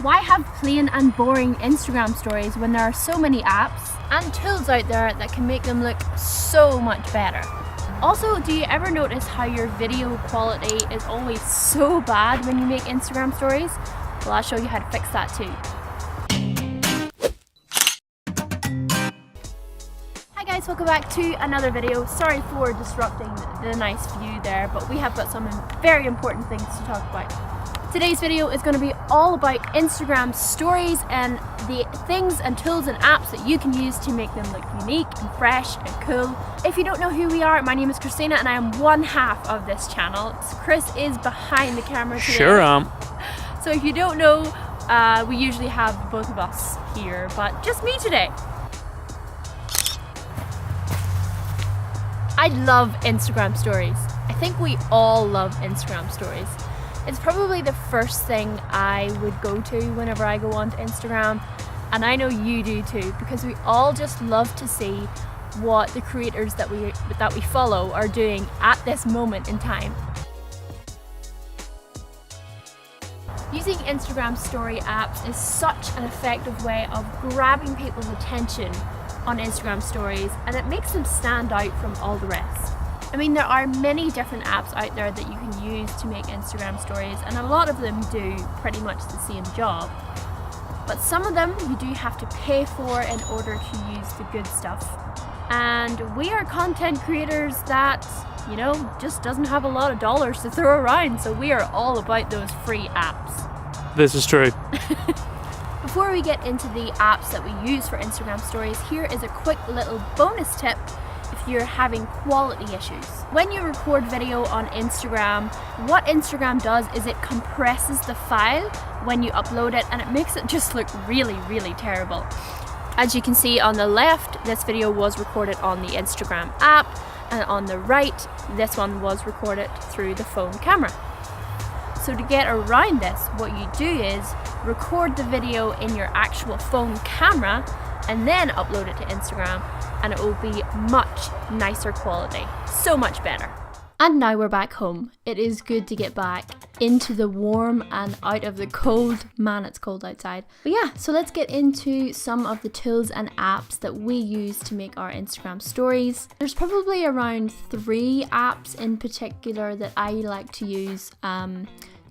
Why have plain and boring Instagram stories when there are so many apps and tools out there that can make them look so much better? Also, do you ever notice how your video quality is always so bad when you make Instagram stories? Well, I'll show you how to fix that too. Hi guys, welcome back to another video. Sorry for disrupting the nice view there, but we have got some very important things to talk about. Today's video is going to be all about Instagram stories and the things and tools and apps that you can use to make them look unique and fresh and cool. If you don't know who we are, my name is Christina and I am one half of this channel. Chris is behind the camera today. Sure am. So if you don't know, we usually have both of us here, but just me today. I love Instagram stories. I think we all love Instagram stories. It's probably the first thing I would go to whenever I go onto Instagram, and I know you do too, because we all just love to see what the creators that we follow are doing at this moment in time. Using Instagram story apps is such an effective way of grabbing people's attention on Instagram stories, and it makes them stand out from all the rest. I mean, there are many different apps out there that you can use to make Instagram stories, and a lot of them do pretty much the same job. But some of them you do have to pay for in order to use the good stuff. And we are content creators that, you know, just doesn't have a lot of dollars to throw around, so we are all about those free apps. This is true. Before we get into the apps that we use for Instagram stories, here is a quick little bonus tip if you're having quality issues. When you record video on Instagram, what Instagram does is it compresses the file when you upload it, and it makes it just look really, really terrible. As you can see on the left, this video was recorded on the Instagram app, and on the right, this one was recorded through the phone camera. So to get around this, what you do is record the video in your actual phone camera and then upload it to Instagram, and it will be much nicer quality. So much better. And now we're back home. It is good to get back into the warm and out of the cold. Man, it's cold outside. But yeah, so let's get into some of the tools and apps that we use to make our Instagram stories. There's probably around 3 apps in particular that I like to use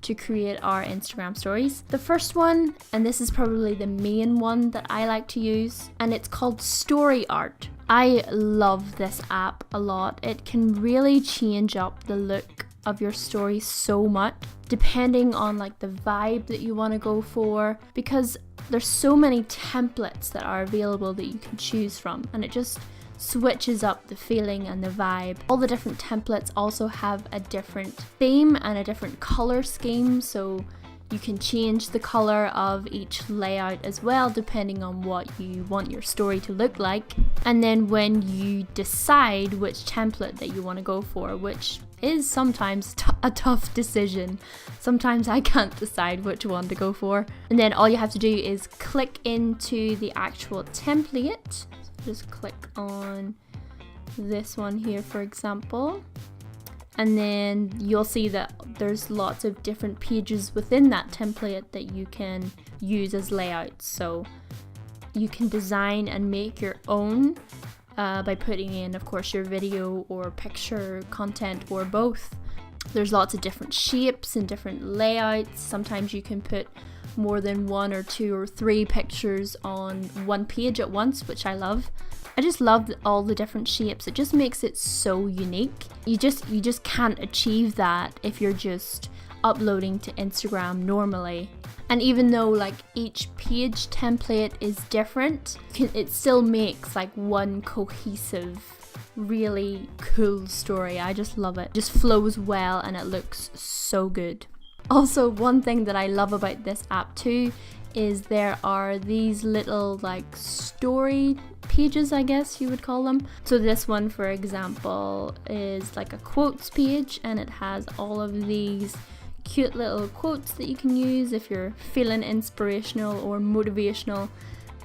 to create our Instagram stories. The first one, and this is probably the main one that I like to use, and it's called Story Art. I love this app a lot. It can really change up the look of your story so much, depending on like the vibe that you want to go for, because there's so many templates that are available that you can choose from, and it just switches up the feeling and the vibe. All the different templates also have a different theme and a different color scheme, so you can change the color of each layout as well depending on what you want your story to look like. And then when you decide which template that you want to go for, which is sometimes a tough decision. Sometimes I can't decide which one to go for. And then all you have to do is click into the actual template. Just click on this one here, for example, and then you'll see that there's lots of different pages within that template that you can use as layouts. So you can design and make your own by putting in, of course, your video or picture content or both. There's lots of different shapes and different layouts. Sometimes you can put more than 1 or 2 or 3 pictures on one page at once, which I love. I just love all the different shapes. It just makes it so unique. You just can't achieve that if you're just uploading to Instagram normally. And even though like each page template is different, it still makes like one cohesive, really cool story. I just love it. It just flows well and it looks so good. Also, one thing that I love about this app too is there are these little like story pages, I guess you would call them. So this one, for example, is like a quotes page, and it has all of these cute little quotes that you can use if you're feeling inspirational or motivational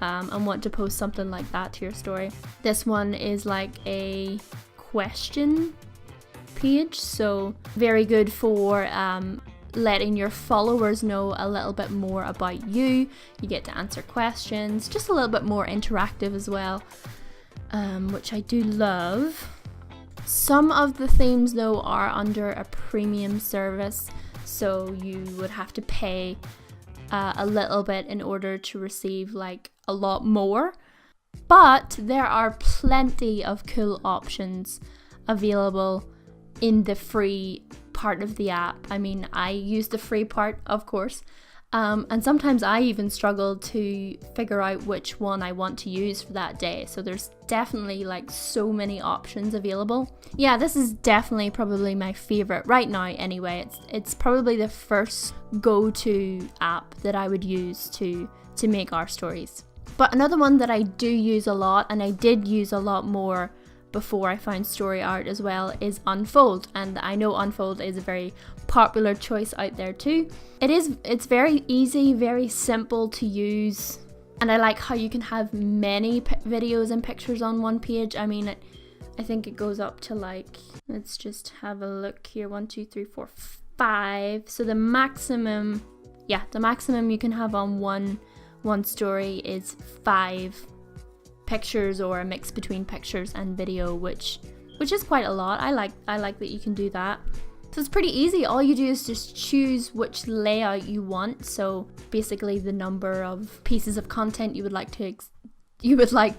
and want to post something like that to your story. This one is like a question page, so very good for letting your followers know a little bit more about you. You get to answer questions, just a little bit more interactive as well, which I do love. Some of the themes though are under a premium service, so you would have to pay a little bit in order to receive like a lot more. But there are plenty of cool options available in the free part of the app. I mean, I use the free part, of course, and sometimes I even struggle to figure out which one I want to use for that day. So there's definitely like so many options available. Yeah, this is definitely probably my favorite right now anyway. It's probably the first go-to app that I would use to make our stories. But another one that I do use a lot, and I did use a lot more before I found story art as well, is Unfold. And I know Unfold is a very popular choice out there too. It's very easy, very simple to use, and I like how you can have many videos and pictures on one page. I mean, I think it goes up to like, let's just have a look here, 1, 2, 3, 4, 5. So the maximum you can have on one story is 5 pictures, or a mix between pictures and video, which is quite a lot. I like that you can do that. So it's pretty easy. All you do is just choose which layout you want. So basically the number of pieces of content you would like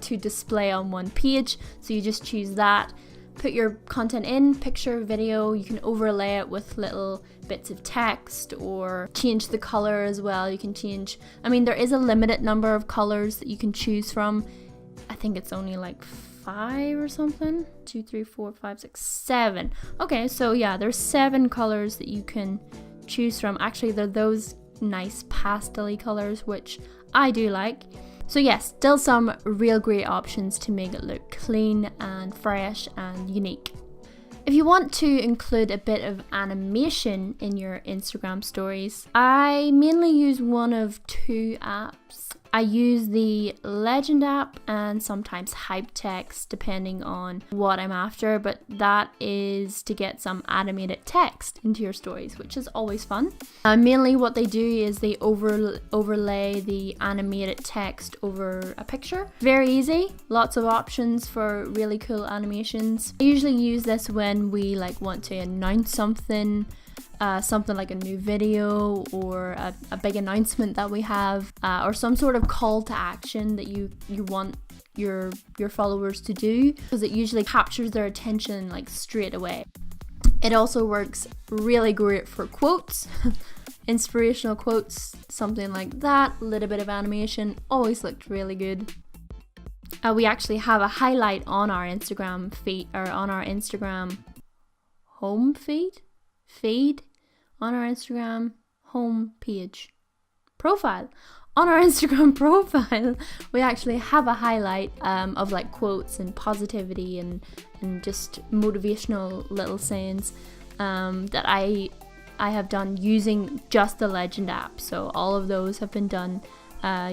to display on one page. So you just choose that. Put your content in, picture, video. You can overlay it with little bits of text or change the color as well. You can change, I mean, there is a limited number of colors that you can choose from. I think it's only like 5 or something. 2, 3, 4, 5, 6, 7. Okay, so yeah, there's 7 colors that you can choose from. Actually, they're those nice pastel-y colors, which I do like. So yes, still some real great options to make it look clean and fresh and unique. If you want to include a bit of animation in your Instagram stories, I mainly use one of 2 apps. I use the Legend app and sometimes Hypertext, depending on what I'm after, but that is to get some animated text into your stories, which is always fun. Mainly what they do is they overlay the animated text over a picture. Very easy, lots of options for really cool animations. I usually use this when we like want to announce something like a new video or a big announcement that we have, or some sort of call to action that you want your followers to do, because it usually captures their attention like straight away. It also works really great for quotes, inspirational quotes, something like that. A little bit of animation always looked really good. We actually have a highlight on our Instagram feed, or on our Instagram home feed on our Instagram home page profile. On our Instagram profile, we actually have a highlight of like quotes and positivity and just motivational little sayings that I have done using just the Legend app. So all of those have been done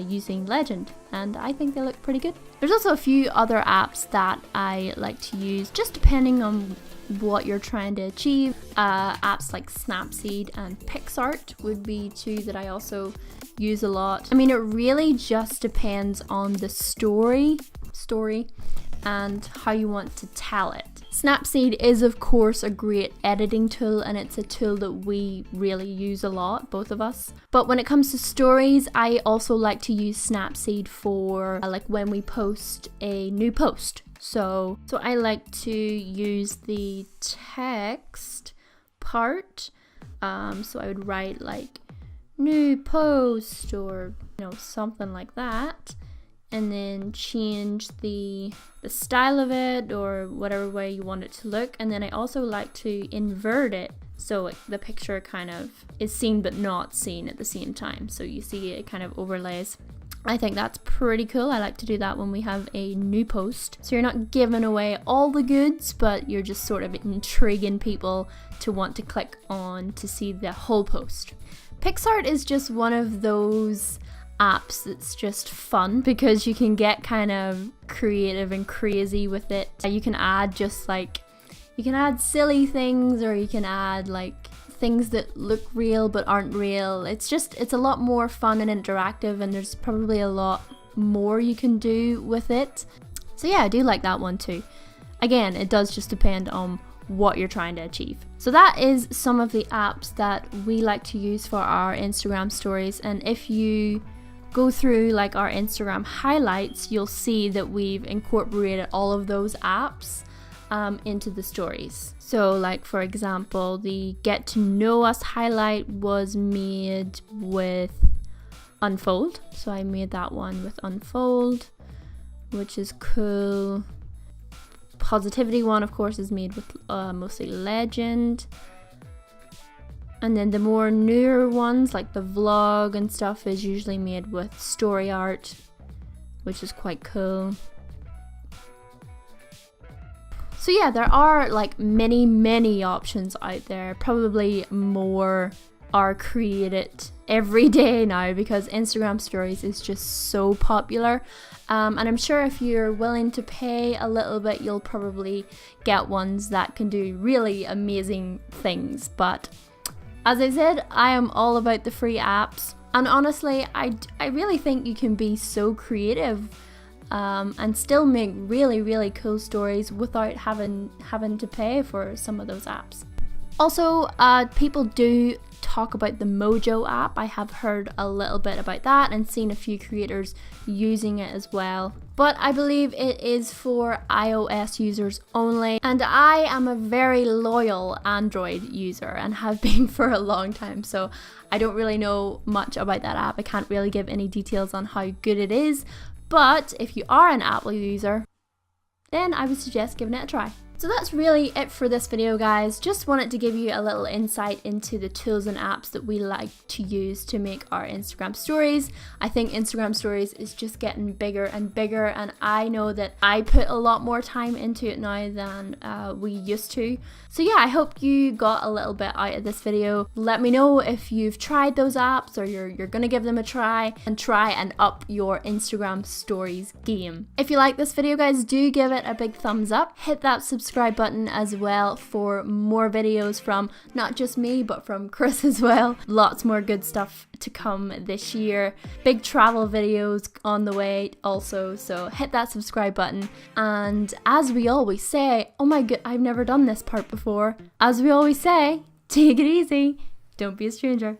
using Legend, and I think they look pretty good. There's also a few other apps that I like to use, just depending on what you're trying to achieve. Apps like Snapseed and Picsart would be 2 that I also use a lot. I mean, it really just depends on the story and how you want to tell it. Snapseed is of course a great editing tool, and it's a tool that we really use a lot, both of us. But when it comes to stories, I also like to use Snapseed for like when we post a new post. So I like to use the text part. So I would write like new post or something like that, and then change the style of it or whatever way you want it to look. And then I also like to invert it so the picture kind of is seen but not seen at the same time. So you see it kind of overlays. I think that's pretty cool. I like to do that when we have a new post. So you're not giving away all the goods, but you're just sort of intriguing people to want to click on to see the whole post. Picsart is just one of those apps that's just fun because you can get kind of creative and crazy with it. You can add silly things, or you can add like things that look real but aren't real. It's a lot more fun and interactive, and there's probably a lot more you can do with it. So yeah, I do like that one too. Again, it does just depend on what you're trying to achieve. So that is some of the apps that we like to use for our Instagram stories, and if you go through like our Instagram highlights, you'll see that we've incorporated all of those apps into the stories. So like for example, the Get to Know Us highlight was made with Unfold. So I made that one with Unfold, which is cool. Positivity one, of course, is made with mostly Legend. And then the more newer ones, like the vlog and stuff, is usually made with Story Art, which is quite cool. So yeah, there are like many options out there. Probably more are created every day now because Instagram stories is just so popular. And I'm sure if you're willing to pay a little bit, you'll probably get ones that can do really amazing things. But as I said, I am all about the free apps. And honestly, I really think you can be so creative and still make really cool stories without having to pay for some of those apps. Also, people do talk about the Mojo app. I have heard a little bit about that and seen a few creators using it as well. But I believe it is for iOS users only, and I am a very loyal Android user and have been for a long time, so I don't really know much about that app. I can't really give any details on how good it is, but if you are an Apple user, then I would suggest giving it a try. So that's really it for this video, guys. Just wanted to give you a little insight into the tools and apps that we like to use to make our Instagram stories. I think Instagram stories is just getting bigger and bigger, and I know that I put a lot more time into it now than we used to. So yeah, I hope you got a little bit out of this video. Let me know if you've tried those apps or you're gonna give them a try and up your Instagram stories game. If you like this video, guys, do give it a big thumbs up. Hit that subscribe button as well for more videos from not just me but from Chris as well. Lots more good stuff to come this year. Big travel videos on the way also, so hit that subscribe button. And as we always say, oh my god, I've never done this part before. As we always say, take it easy, don't be a stranger.